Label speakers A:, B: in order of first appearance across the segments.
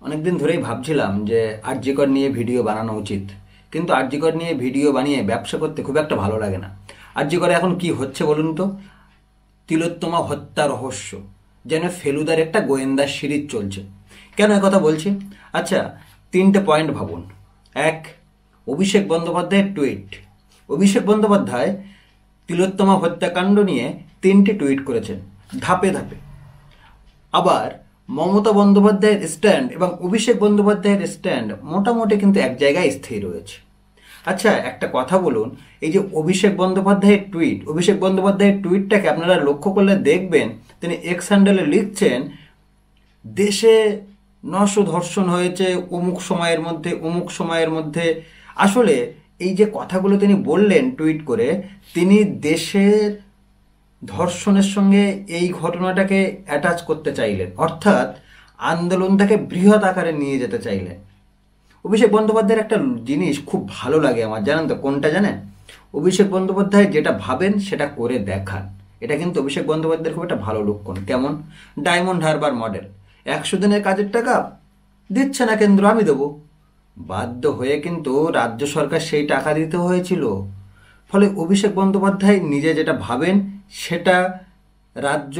A: অনেকদিন ধরেই ভাবছিলাম যে আরজিকর নিয়ে ভিডিও বানানো উচিত, কিন্তু আরজিকর নিয়ে ভিডিও বানিয়ে ব্যবসা করতে খুব একটা ভালো লাগে না। আরজিকরে এখন কি হচ্ছে বলুন তো? তিলোত্তমা হত্যা রহস্য যেন ফেলুদার একটা গোয়েন্দা সিরিজ চলছে। কেন কথা বলছি? আচ্ছা, তিনটে পয়েন্ট ভাবুন। এক, অভিষেক বন্দ্যোপাধ্যায়ের টুইট। অভিষেক বন্দ্যোপাধ্যায় তিলোত্তমা হত্যাকাণ্ড নিয়ে 3টে টুইট করেছেন ধাপে ধাপে। আবার মমতা বন্দ্যোপাধ্যায়ের স্ট্যান্ড এবং অভিষেক বন্দ্যোপাধ্যায়ের স্ট্যান্ড মোটামুটি কিন্তু এক জায়গায় স্থির রয়েছে। আচ্ছা, একটা কথা বলুন, এই যে অভিষেক বন্দ্যোপাধ্যায়ের টুইটটাকে আপনারা লক্ষ্য করলে দেখবেন তিনি এক্স হ্যান্ডেলে লিখছেন, দেশে 900 ধর্ষণ হয়েছে অমুক সময়ের মধ্যে। আসলে এই যে কথাগুলো তিনি বললেন টুইট করে, তিনি দেশের ধর্ষণের সঙ্গে এই ঘটনাটাকে অ্যাটাচ করতে চাইলেন, অর্থাৎ আন্দোলনটাকে বৃহৎ আকারে নিয়ে যেতে চাইলেন। অভিষেক বন্দ্যোপাধ্যায়ের একটা জিনিস খুব ভালো লাগে আমার, জানেন তো কোনটা? জানেন, অভিষেক বন্দ্যোপাধ্যায় যেটা ভাবেন সেটা করে দেখান। এটা কিন্তু অভিষেক বন্দ্যোপাধ্যায়ের খুব একটা ভালো লক্ষণ। কেমন? Diamond Harbour model. 100 দিনের কাজের টাকা দিচ্ছে না কেন্দ্র, আমি দেবো। বাধ্য হয়ে কিন্তু রাজ্য সরকার সেই টাকা দিতে হয়েছিল। ফলে অভিষেক বন্দ্যোপাধ্যায় নিজে যেটা ভাবেন সেটা রাজ্য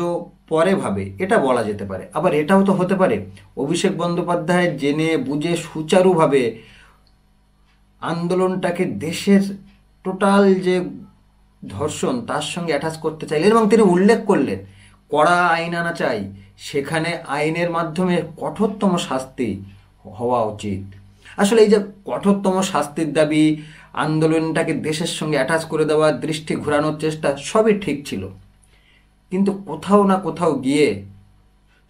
A: পরে ভাবে, এটা বলা যেতে পারে। আবার এটাও তো হতে পারে অভিষেক বন্দ্যোপাধ্যায় জেনে বুঝে সুচারুভাবে আন্দোলনটাকে দেশের টোটাল যে ধর্ষণ তার সঙ্গে অ্যাটাচ করতে চাইলেন এবং তিনি উল্লেখ করলেন কড়া আইন আনা চাই, সেখানে আইনের মাধ্যমে কঠোরতম শাস্তি হওয়া উচিত। আসলে এই যে কঠোরতম শাস্তির দাবি, আন্দোলনটাকে দেশের সঙ্গে অ্যাটাচ করে দেওয়া, দৃষ্টি ঘোরানোর চেষ্টা, সবই ঠিক ছিল। কিন্তু কোথাও না কোথাও গিয়ে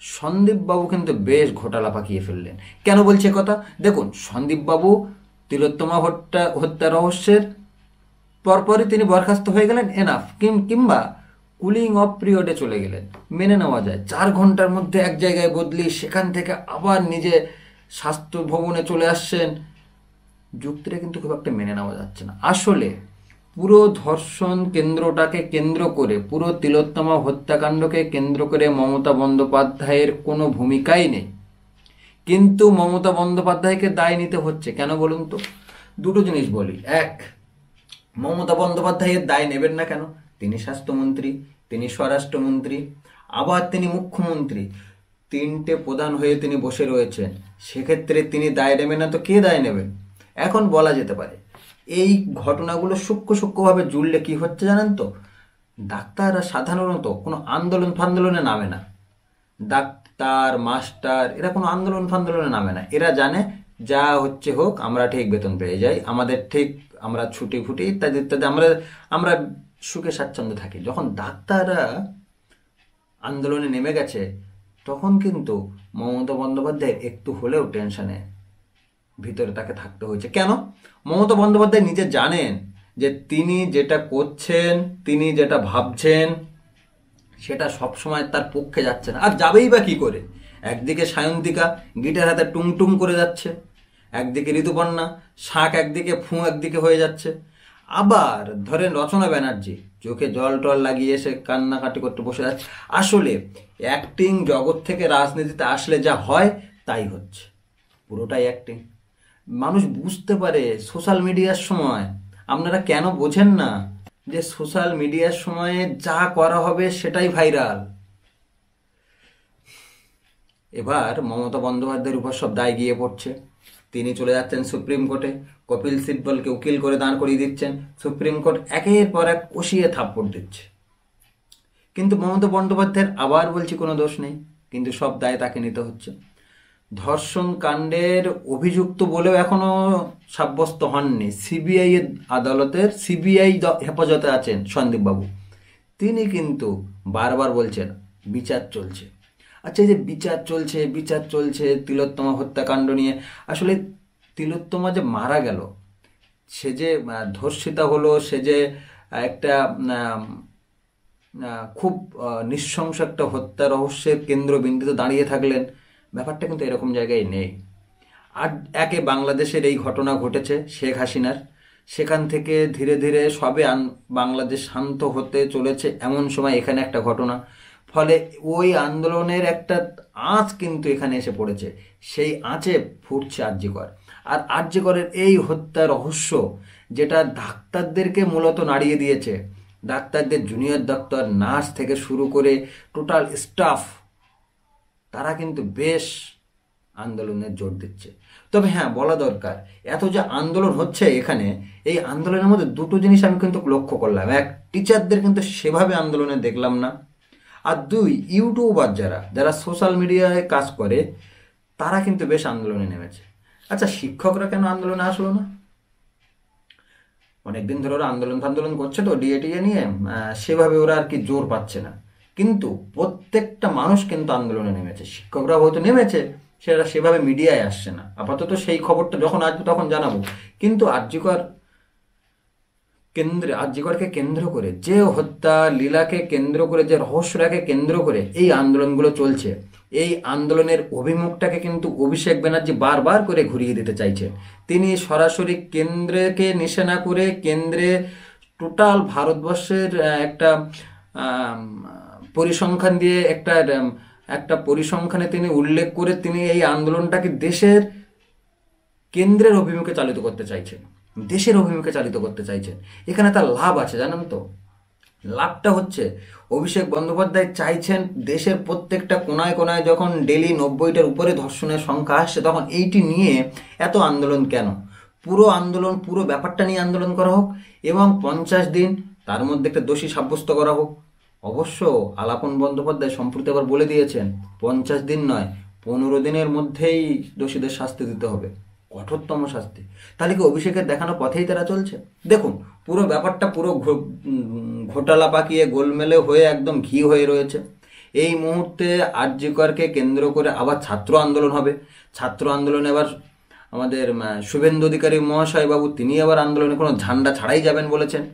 A: সন্দীপবাবু কিন্তু বেশ ঘোটালা পাকিয়ে ফেললেন। কেন বলছে কথা? দেখুন, সন্দীপবাবু তিলোত্তমা হত্যা রহস্যের পরপরই তিনি বরখাস্ত হয়ে গেলেন, এনাফ, কিংবা কুলিং অফ পিরিয়ডে চলে গেলেন, মেনে নেওয়া যায়। 4 ঘন্টার মধ্যে এক জায়গায় বদলি, সেখান থেকে আবার নিজে স্বাস্থ্য ভবনে চলে আসছেন। যুক্তিটা কিন্তু খুব একটা মেনে নেওয়া যাচ্ছে না। আসলে পুরো ধর্ষণ কেন্দ্রটাকে কেন্দ্র করে, পুরো তিলোত্তমা হত্যাকাণ্ডকে কেন্দ্র করে মমতা বন্দ্যোপাধ্যায়ের কোনো ভূমিকাই নেই। কিন্তু মমতা বন্দ্যোপাধ্যায়কে দায় নিতে হচ্ছে কেন বলুন তো? দুটো জিনিস বলি। এক, মমতা বন্দ্যোপাধ্যায়ের দায় নেবেন না কেন? তিনি স্বাস্থ্যমন্ত্রী, তিনি স্বরাষ্ট্রমন্ত্রী, আবার তিনি মুখ্যমন্ত্রী। 3টে প্রধান হয়ে তিনি বসে রয়েছেন। সেক্ষেত্রে তিনি দায় নেবেন না তো কে দায় নেবেন? এখন বলা যেতে পারে এই ঘটনাগুলো সূক্ষ্মভাবে জুড়লে কি হচ্ছে জানেন তো? ডাক্তাররা সাধারণত কোনো আন্দোলনে নামে না। ডাক্তার, মাস্টার, এরা কোনো আন্দোলনে নামে না। এরা জানে যা হচ্ছে হোক, আমরা ঠিক বেতন পেয়ে যাই, আমাদের ঠিক আমরা ছুটি ফুটি ইত্যাদি ইত্যাদি, আমরা সুখে স্বাচ্ছন্দ্যে থাকি। যখন ডাক্তাররা আন্দোলনে নেমে গেছে, তখন কিন্তু মমতা বন্দ্যোপাধ্যায় একটু হলেও টেনশনে ভিতরে তাকে থাকতে হয়েছে। কেন? মমতা বন্দ্যোপাধ্যায় নিজে জানেন যে তিনি যেটা করছেন, তিনি যেটা ভাবছেন, সেটা সবসময় তার পক্ষে যাচ্ছে না। আর যাবেই বা কি করে? একদিকে সায়ন্তিকা গিটার হাতে টুং করে যাচ্ছে, একদিকে ঋতুপর্ণা শাঁখ একদিকে, ফুঁ একদিকে হয়ে যাচ্ছে। আবার ধরেন রচনা ব্যানার্জি চোখে জল টল লাগিয়ে এসে কান্নাকাটি করতে বসে যাচ্ছে। আসলে অ্যাক্টিং জগৎ থেকে রাজনীতিতে আসলে যা হয় তাই হচ্ছে, পুরোটাই অ্যাক্টিং। মানুষ বুঝতে পারে সোশ্যাল মিডিয়ার সময়। আপনারা কেন বোঝেন না যে সোশ্যাল মিডিয়ার সময়ে যা করা হবে সেটাই ভাইরাল? এবার মমতা বন্দ্যোপাধ্যায়ের উপর সব দায় গিয়ে পড়ছে। তিনি চলে যাচ্ছেন সুপ্রিম কোর্টে, কপিল সিব্বলকে উকিল করে দাঁড় করিয়ে দিচ্ছেন। সুপ্রিম কোর্ট একের পর এক কষিয়ে থাপ্পড় দিচ্ছে। কিন্তু মমতা বন্দ্যোপাধ্যায়ের, আবার বলছি, কোনো দোষ নেই, কিন্তু সব দায় তাকে নিতে হচ্ছে। ধর্ষণ কাণ্ডের অভিযুক্ত বলেও এখনো সাব্যস্ত হননি। সিবিআই হেফাজতে আছেন সন্দীপবাবু। তিনি কিন্তু বারবার বলছেন বিচার চলছে। আচ্ছা, এই যে বিচার চলছে তিলোত্তমা হত্যাকাণ্ড নিয়ে, আসলে তিলোত্তমা যে মারা গেল, সে যে ধর্ষিতা হলো, সে যে একটা খুব নৃশংস একটা হত্যা রহস্যের কেন্দ্রবিন্দুতে দাঁড়িয়ে থাকলেন, ব্যাপারটা কিন্তু এরকম জায়গায় নেই। আর একে বাংলাদেশের এই ঘটনা ঘটেছে শেখ হাসিনার, সেখান থেকে ধীরে ধীরে সবে বাংলাদেশ শান্ত হতে চলেছে, এমন সময় এখানে একটা ঘটনা। ফলে ওই আন্দোলনের একটা আঁচ কিন্তু এখানে এসে পড়েছে, সেই আঁচে ফুটছে আরজি কর। আর আরজি করের এই হত্যা রহস্য, যেটা ডাক্তারদেরকে মূলত নাড়িয়ে দিয়েছে, ডাক্তারদের, জুনিয়র ডাক্তার, নার্স থেকে শুরু করে টোটাল স্টাফ, তারা কিন্তু বেশ আন্দোলনে জোর দিচ্ছে। তবে হ্যাঁ, বলা দরকার, এত যে আন্দোলন হচ্ছে এখানে, এই আন্দোলনের মধ্যে দুটো জিনিস আমি কিন্তু লক্ষ্য করলাম। এক, টিচারদের কিন্তু সেভাবে আন্দোলনে দেখলাম না। আর দুই, ইউটিউবার যারা যারা সোশ্যাল মিডিয়ায় কাজ করে, তারা কিন্তু বেশ আন্দোলনে নেমেছে। আচ্ছা, শিক্ষকরা কেন আন্দোলনে আসলো না? অনেকদিন ধরে ওরা আন্দোলন করছে তো ডিএটিএ নিয়ে, সেভাবে ওরা আর কি জোর পাচ্ছে না। কিন্তু প্রত্যেকটা মানুষ কিন্তু আন্দোলনে নেমেছে, শিক্ষকরা হয়তো নেমেছে, সেটা সেভাবে মিডিয়ায় আসছে না। আপাতত সেই খবরটা যখন আসবে তখন জানাবো। কিন্তু আরজিকরকে কেন্দ্র করে যে হত্যা লীলাকে কেন্দ্র করে, যে রহস্যটাকে কেন্দ্র করে এই আন্দোলনগুলো চলছে, এই আন্দোলনের অভিমুখটাকে কিন্তু অভিষেক ব্যানার্জি বারবার করে ঘুরিয়ে দিতে চাইছেন। তিনি সরাসরি কেন্দ্রকে নিশানা করে, কেন্দ্রে টোটাল ভারতবর্ষের একটা আম, পরিসংখ্যান দিয়ে একটা পরিসংখ্যানে তিনি উল্লেখ করে তিনি এই আন্দোলনটাকে দেশের কেন্দ্রের অভিমুখে চালিত করতে চাইছেন, দেশের অভিমুখে চালিত করতে চাইছেন। এখানে তার লাভ আছে, জানেন তো? লাভটা হচ্ছে, অভিষেক বন্দ্যোপাধ্যায় চাইছেন দেশের প্রত্যেকটা কোনায় কোনায় যখন ডেলি 90টার উপরে ধর্ষণের সংখ্যা আসছে, তখন এইটি নিয়ে এত আন্দোলন কেন? পুরো আন্দোলন, পুরো ব্যাপারটা নিয়ে আন্দোলন করা হোক, এবং 50 দিন তার মধ্যে একটা দোষী সাব্যস্ত করা হোক। অবশ্য আলাপন বন্দ্যোপাধ্যায় সম্প্রতি আবার বলে দিয়েছেন, 50 দিন নয়, 15 দিনের মধ্যেই দোষীদের শাস্তি দিতে হবে, কঠোরতম শাস্তি। তাহলে কি অভিষেকের দেখানো পথেই তারা চলছে? দেখুন, পুরো ব্যাপারটা পুরো ঘোটালা পাকিয়ে গোলমেলে হয়ে একদম ঘি হয়ে রয়েছে। এই মুহূর্তে আরজিকরকে কেন্দ্র করে আবার ছাত্র আন্দোলন হবে। ছাত্র আন্দোলনে এবার আমাদের শুভেন্দু অধিকারী মহাশয় বাবু, তিনি আবার আন্দোলনে কোনো ঝান্ডা ছাড়াই যাবেন বলেছেন।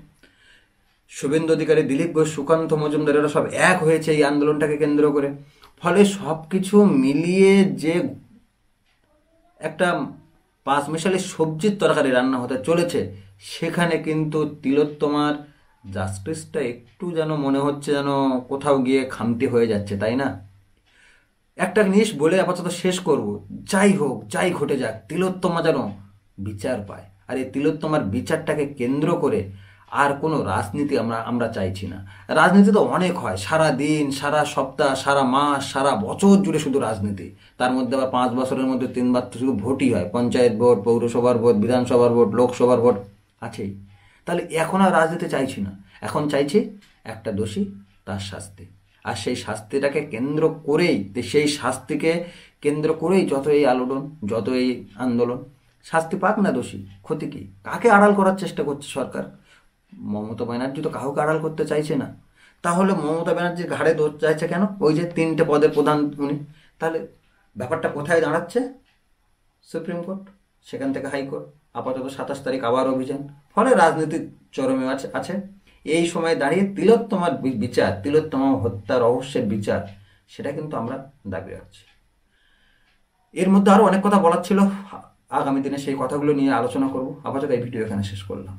A: শুভেন্দু অধিকারী, দিলীপ ঘোষ, সুকান্ত মজুমদার, এরা সব এক হয়েছে এই আন্দোলনটাকে কেন্দ্র করে। ফলে সব কিছু মিলিয়ে যে একটা পাঁচমিশালি সবজির তরকারি রান্না হতে চলেছে, সেখানে কিন্তু তিলোত্তমার জাস্টিসটা একটু যেন মনে হচ্ছে যেন কোথাও গিয়ে খামতি হয়ে যাচ্ছে, তাই না? একটা জিনিস বলে আপাতত শেষ করব, যাই হোক, যাই ঘটে যাক, তিলোত্তমা যেন বিচার পায়। আর এই তিলোত্তমার বিচারটাকে কেন্দ্র করে আর কোনো রাজনীতি আমরা আমরা চাইছি না। রাজনীতি তো অনেক হয়, সারা দিন, সারা সপ্তাহ, সারা মাস, সারা বছর জুড়ে শুধু রাজনীতি। তার মধ্যে আবার 5 বছরের মধ্যে 3বার তো শুধু ভোটই হয়, পঞ্চায়েত ভোট, পৌরসভার ভোট, বিধানসভার ভোট, লোকসভার ভোট আছেই। তাহলে এখন আর রাজনীতি চাইছি না, এখন চাইছি একটা দোষী, তার শাস্তি। আর সেই শাস্তিটাকে কেন্দ্র করেই, সেই শাস্তিকে কেন্দ্র করেই যত এই আলোড়ন, যত এই আন্দোলন। শাস্তি পাক না দোষী, ক্ষতি কি? কাকে আড়াল করার চেষ্টা করছে সরকার? মমতা ব্যানার্জি তো কাউকে আড়াল করতে চাইছে না। তাহলে মমতা ব্যানার্জির ঘাড়ে দোষ চাইছে কেন? ওই যে 3টে পদের প্রধান উনি। তাহলে ব্যাপারটা কোথায় দাঁড়াচ্ছে? সুপ্রিম কোর্ট, সেখান থেকে হাইকোর্ট, আপাতত 27 তারিখ আবার অভিযান। ফলে রাজনীতির চরমে আছে। এই সময় দাঁড়িয়ে তিলোত্তমার বিচার, তিলোত্তমা হত্যা রহস্যের বিচার, সেটা কিন্তু আমরা দাবি রাখছি। এর মধ্যে আরো অনেক কথা বলার ছিল, আগামী দিনে সেই কথাগুলো নিয়ে আলোচনা করব। আপাতত এই ভিডিও এখানে শেষ করলাম।